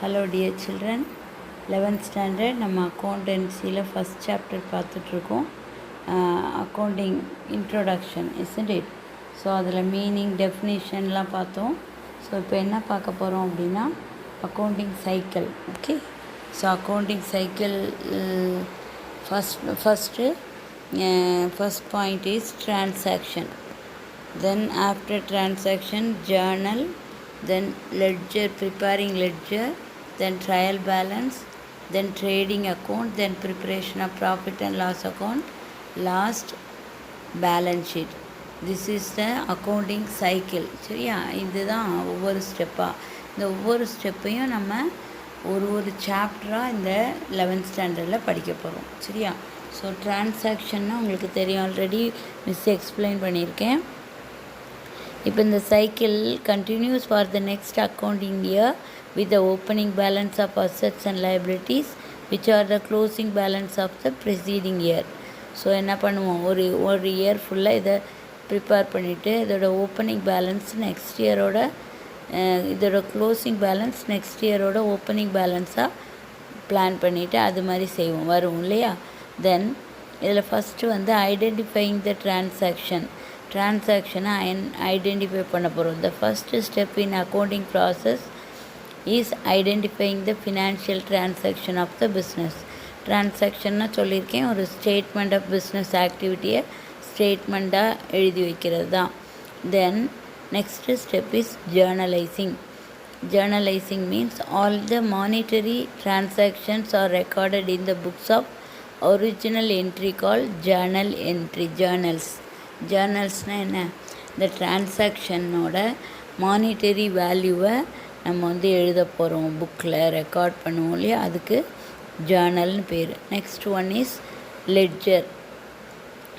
Hello dear children, 11th standard நம்ம அக்கௌண்டன்சியில் first chapter பார்த்துட்ருக்கோம். Accounting introduction isn't it? So அதில் meaning டெஃபினிஷன்லாம் பார்த்தோம். So இப்போ என்ன பார்க்க போகிறோம் அப்படின்னா accounting cycle. Okay, so accounting cycle first point is transaction, then after transaction journal, then ledger, preparing ledger, then trial balance, then trading account, then preparation of profit and loss account, last balance sheet. This is the accounting cycle. சரியா, இதுதான் ஒவ்வொரு ஸ்டெப்பாக. இந்த ஒவ்வொரு ஸ்டெப்பையும் நம்ம ஒரு சாப்டராக இந்த 11th ஸ்டாண்டர்டில் படிக்க போகிறோம். சரியா, ஸோ டிரான்சாக்ஷன்னா உங்களுக்கு தெரியும், ஆல்ரெடி மிஸ் எக்ஸ்பிளைன் பண்ணியிருக்கேன். இப்போ இந்த cycle continues for the next accounting year with the opening balance of assets and liabilities which are the closing balance of the preceding year. So என்ன பண்ணுவோம், ஒரு இயர் ஃபுல்லாக இதை ப்ரிப்பேர் பண்ணிவிட்டு இதோட ஓப்பனிங் பேலன்ஸ் நெக்ஸ்ட் இயரோட, இதோட க்ளோசிங் பேலன்ஸ் நெக்ஸ்ட் இயரோட ஓப்பனிங் பேலன்ஸாக பிளான் பண்ணிவிட்டு அது மாதிரி செய்வோம், வரும் இல்லையா. தென் இதில் ஃபஸ்ட்டு வந்து ஐடென்டிஃபையிங் த டிரான்சாக்ஷனை ஐடென்டிஃபை பண்ண போகிறோம். The first step in accounting process is identifying the financial transaction of the business. டிரான்சாக்ஷன்னா சொல்லியிருக்கேன், ஒரு ஸ்டேட்மெண்ட் ஆஃப் பிஸ்னஸ் ஆக்டிவிட்டியை ஸ்டேட்மெண்ட்டாக எழுதி வைக்கிறது தான். Then next step is journalizing. Journalizing means all the monetary transactions are recorded in the books of original entry called journal entry. Journalsனால் என்ன, இந்த டிரான்சாக்ஷனோட மானிட்டரி வேல்யூவை நம்ம வந்து எழுத போகிறோம், புக்கில் ரெக்கார்ட் பண்ணுவோம் இல்லையா, அதுக்கு ஜேர்னல்னு பேர். Next one is ledger,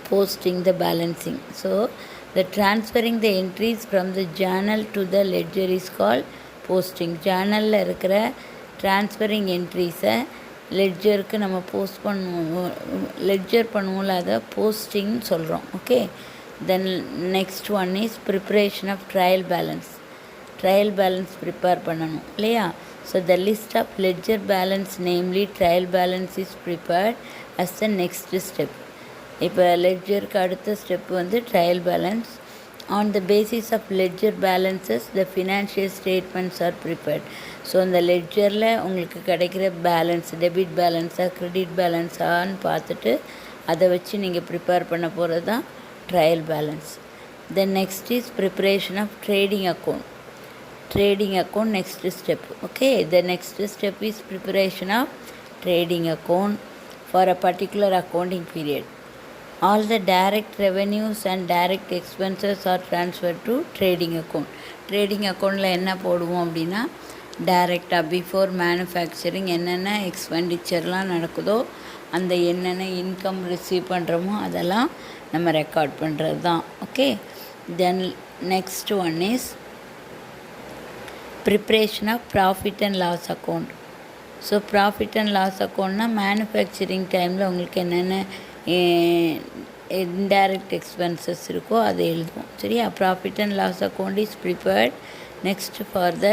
posting the balancing. So the transferring the entries from the journal to the ledger is called posting. ஜேர்னலில் இருக்கிற ட்ரான்ஸ்ஃபரிங் என்ட்ரிஸை லெட்ஜருக்கு நம்ம லெட்ஜர் பண்ணுவோம்ல, அதை போஸ்டிங் சொல்கிறோம். Okay, then next one is preparation of trial balance prepare பண்ணணும் இல்லையா. So the list of ledger balance namely trial balance is prepared as the next step. இப்போ லெட்ஜருக்கு அடுத்த ஸ்டெப் வந்து trial balance. On the basis of ledger balances, the financial statements are prepared. So இந்த லெட்ஜரில் உங்களுக்கு கிடைக்கிற பேலன்ஸ் டெபிட் பேலன்ஸாக credit பேலன்ஸான்னு பார்த்துட்டு அதை வச்சு நீங்கள் ப்ரிப்பேர் பண்ண போகிறது தான் trial balance. Then next is preparation of trading account next step. Okay, the next step is preparation of trading account for a particular accounting period. All the direct revenues and direct expenses are transferred to trading account. Trading அக்கௌண்ட்டில் என்ன போடுவோம் அப்படின்னா, டைரெக்டாக before manufacturing என்னென்ன எக்ஸ்பெண்டிச்சர்லாம் நடக்குதோ, அந்த என்னென்ன income receive பண்ணுறோமோ அதெல்லாம் நம்ம ரெக்கார்ட் பண்ணுறது தான். Okay, then next one is preparation of profit and loss account. So profit and loss அக்கௌண்ட்னா மேனுஃபேக்சரிங் டைமில் உங்களுக்கு என்னென்ன இன்டைரக்ட் எக்ஸ்பென்சஸ் இருக்கோ அதை எழுதுவோம். சரியா, profit and loss account is prepared next for the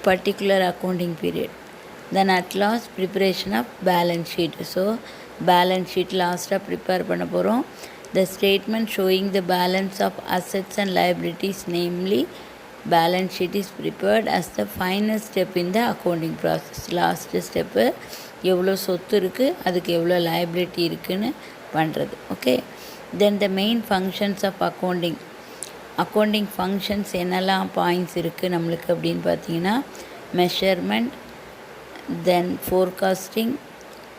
particular accounting period. Then at last preparation of balance sheet. So balance sheet லாஸ்ட்டாக prepare பண்ண போகிறோம். The statement showing the balance of assets and liabilities namely balance sheet is prepared as the final step in the accounting process. Last step எவ்வளோ சொத்து இருக்குது, அதுக்கு எவ்வளோ liability இருக்குதுன்னு பண்ணுறது. Okay, then the main functions of accounting functions என்னெல்லாம் points இருக்குது நம்மளுக்கு அப்படின்னு பார்த்தீங்கன்னா, measurement, then forecasting,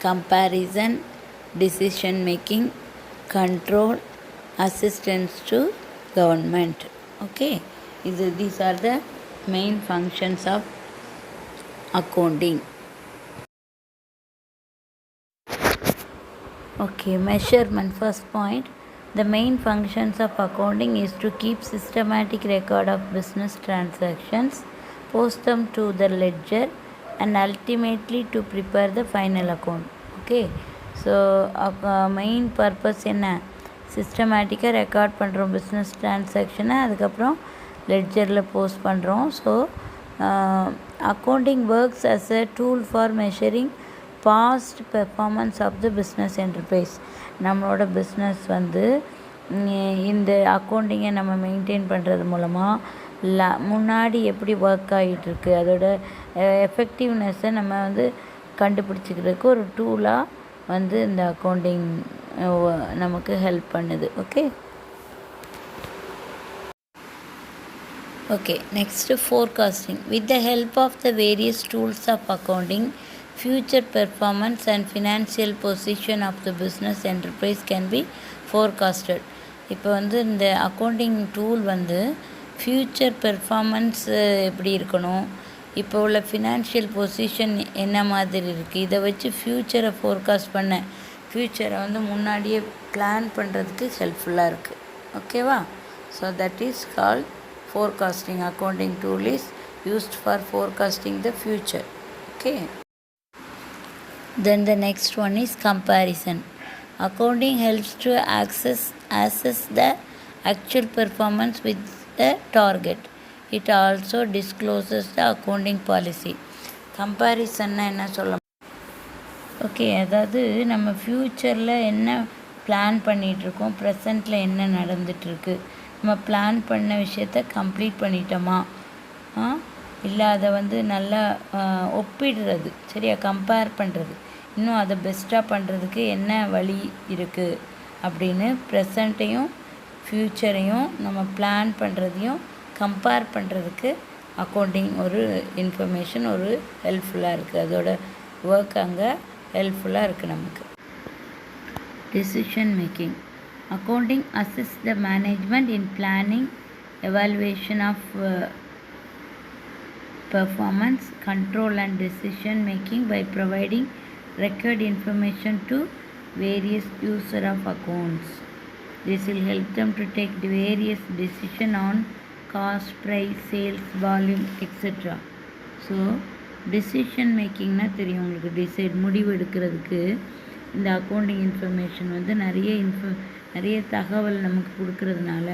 comparison, decision making, control, assistance to government. Okay, these are the main functions of accounting. Okay, measurement. First point, the main functions of accounting is to keep systematic record of business transactions, post them to the ledger, and ultimately to prepare the final account. Okay, so main purpose என்ன, சிஸ்டமேட்டிக்காக record பண்ணுறோம் business டிரான்சாக்ஷனை, அதுக்கப்புறம் லெட்ஜரில் post பண்ணுறோம். So accounting works as a tool for measuring past performance of the business enterprise. நம்மளோட business வந்து இந்த அக்கௌண்டிங்கை நம்ம maintain பண்ணுறது மூலமாக முன்னாடி எப்படி ஒர்க் ஆகிட்டுருக்கு அதோட எஃபெக்டிவ்னஸை நம்ம வந்து கண்டுபிடிச்சிக்கிறதுக்கு ஒரு டூலாக வந்து இந்த அக்கௌண்டிங் நமக்கு ஹெல்ப் பண்ணுது. Okay next forecasting. With the help of the various tools of accounting, future performance and financial position of the business enterprise can be forecasted. இப்போ வந்து இந்த அக்கௌண்டிங் டூல் வந்து ஃப்யூச்சர் பெர்ஃபார்மன்ஸ் எப்படி இருக்கணும், இப்போ உள்ள ஃபினான்ஷியல் பொசிஷன் என்ன மாதிரி இருக்குது, இதை வச்சு ஃப்யூச்சரை ஃபோர்காஸ்ட் பண்ண ஃப்யூச்சரை வந்து முன்னாடியே பிளான் பண்ணுறதுக்கு ஹெல்ப்ஃபுல்லாக இருக்குது. ஓகேவா? So that is called forecasting. Accounting tool is used for forecasting the future. Okay. Then the next one is comparison. Accounting helps to assess the actual performance with the target. It also discloses the accounting policy. Comparison என்ன சொல்ல? Okay, அதாவது நம்ம ஃப்யூச்சரில் என்ன plan பண்ணிகிட்ருக்கோம், ப்ரெசண்ட்டில் என்ன நடந்துகிட்ருக்கு, நம்ம பிளான் பண்ண விஷயத்த கம்ப்ளீட் பண்ணிட்டோமா, இல்லை அதை வந்து நல்லா ஒப்பிடுறது, சரியா, கம்பேர் பண்ணுறது, இன்னும் அதை பெஸ்ட்டாக பண்ணுறதுக்கு என்ன வழி இருக்குது அப்படின்னு ப்ரெசண்ட்டையும் ஃப்யூச்சரையும் நம்ம பிளான் பண்ணுறதையும் கம்பேர் பண்ணுறதுக்கு அக்கௌண்டிங் ஒரு இன்ஃபர்மேஷன் ஒரு ஹெல்ப்ஃபுல்லாக இருக்குது. அதோட ஒர்க் அங்கே ஹெல்ப்ஃபுல்லாக இருக்குது நமக்கு. Decision making. Accounting assists the management in planning, evaluation of performance, control and decision making by providing record information to various user of accounts. This will help them to take the various decision on cost, price, sales, volume, etc. So decision making na தெரியும் உங்களுக்கு, decide முடிவு எடுக்கிறதுக்கு இந்த accounting information வந்து நிறைய தகவல் நமக்கு கொடுக்கறதுனால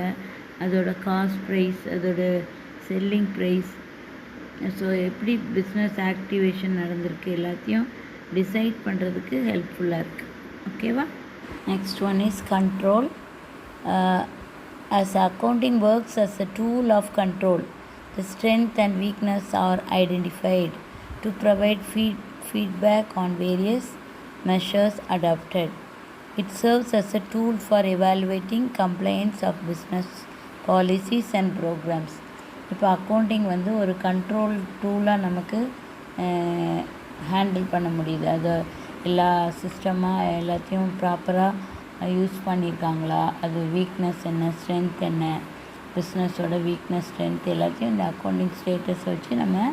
அதோட காஸ்ட் ப்ரைஸ், அதோட செல்லிங் ப்ரைஸ், ஸோ எப்படி பிஸ்னஸ் ஆக்டிவேஷன் நடந்திருக்கு எல்லாத்தையும் டிசைட் பண்ணுறதுக்கு ஹெல்ப்ஃபுல்லாக இருக்குது. ஓகேவா? Next one is control. As accounting works as a tool of control, the strength and weakness are identified to provide feedback on various measures adopted. It serves as a tool for evaluating compliance of business policies and programs. இப்போ accounting வந்து ஒரு control டூலாக நமக்கு handle பண்ண முடியுது. அது எல்லா சிஸ்டமாக எல்லாத்தையும் ப்ராப்பராக யூஸ் பண்ணியிருக்காங்களா, அது வீக்னஸ் என்ன, ஸ்ட்ரென்த் என்ன, பிஸ்னஸோட வீக்னஸ், ஸ்ட்ரென்த் எல்லாத்தையும் இந்த அக்கௌண்டிங் ஸ்டேட்டஸ் வச்சு நம்ம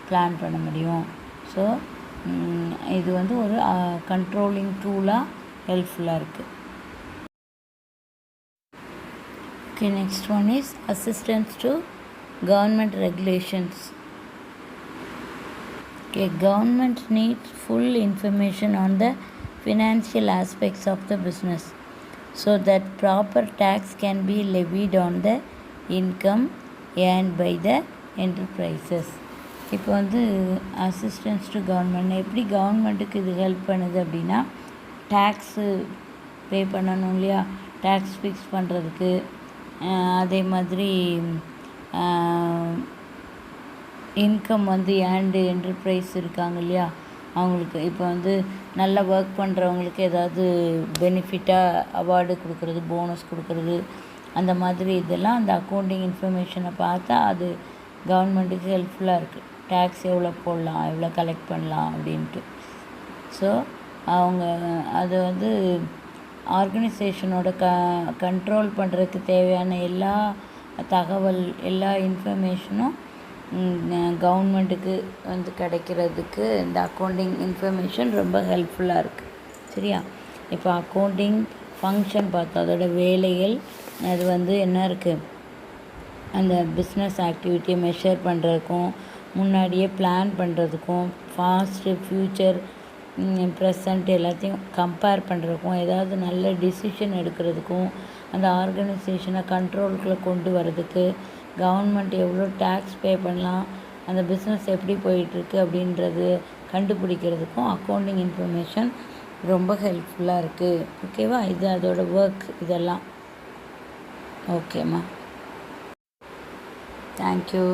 பிளான் பண்ண முடியும். ஸோ இது வந்து ஒரு கண்ட்ரோலிங் டூலாக ஹெல்ப்ஃபுல்லாக இருக்குது. Okay, next one is assistance to government regulations. Okay, government needs full information on the financial aspects of the business so that proper tax can be levied on the income earned by the enterprises. இப்போ வந்து assistance to government எப்படி கவர்மெண்ட்டுக்கு இது help பண்ணுது அப்படின்னா, tax பே பண்ணணும் இல்லையா, tax fix பண்ணுறதுக்கு, அதே மாதிரி இன்கம் வந்து ஏர்ன்டு என்டர்பிரைஸ் இருக்காங்க இல்லையா, அவங்களுக்கு இப்போ வந்து நல்லா ஒர்க் பண்ணுறவங்களுக்கு ஏதாவது பெனிஃபிட்டாக அவார்டு கொடுக்குறது, போனஸ் கொடுக்குறது, அந்த மாதிரி இதெல்லாம் அந்த அக்கௌண்டிங் இன்ஃபர்மேஷனை பார்த்தா அது கவர்மெண்ட்டுக்கு ஹெல்ப்ஃபுல்லாக இருக்குது. டேக்ஸ் எவ்வளோ போடலாம், எவ்வளோ கலெக்ட் பண்ணலாம் அப்படின்ட்டு. ஸோ அவங்க அது வந்து ஆர்கனைசேஷனோட கண்ட்ரோல் பண்ணுறதுக்கு தேவையான எல்லா தகவல், எல்லா இன்ஃபர்மேஷனும் கவர்மெண்ட்டுக்கு வந்து கிடைக்கிறதுக்கு இந்த அக்கௌண்டிங் இன்ஃபர்மேஷன் ரொம்ப ஹெல்ப்ஃபுல்லாக இருக்குது. சரியா? இப்போ அக்கௌண்டிங் ஃபங்க்ஷன் பார்த்தோம், அதோட வேலைகள் அது வந்து என்ன இருக்குது, அந்த பிஸ்னஸ் ஆக்டிவிட்டியை மெஷர் பண்ணுறதுக்கும், முன்னாடியே பிளான் பண்ணுறதுக்கும், ஃபாஸ்ட்டு ஃப்யூச்சர் ப்ரெசண்ட் எல்லாத்தையும் கம்பேர் பண்ணுறதுக்கும், ஏதாவது நல்ல டிசிஷன் எடுக்கிறதுக்கும், அந்த ஆர்கனைசேஷனை கண்ட்ரோலுக்குள்ளே கொண்டு வரதுக்கு, கவர்மெண்ட் எவ்வளோ டேக்ஸ் பே பண்ணலாம், அந்த பிஸ்னஸ் எப்படி போயிட்டுருக்கு அப்படின்றது கண்டுபிடிக்கிறதுக்கும் அக்கௌண்டிங் இன்ஃபர்மேஷன் ரொம்ப ஹெல்ப்ஃபுல்லாக இருக்குது. ஓகேவா? இது அதோட ஒர்க் இதெல்லாம். ஓகேம்மா, தேங்க்யூ.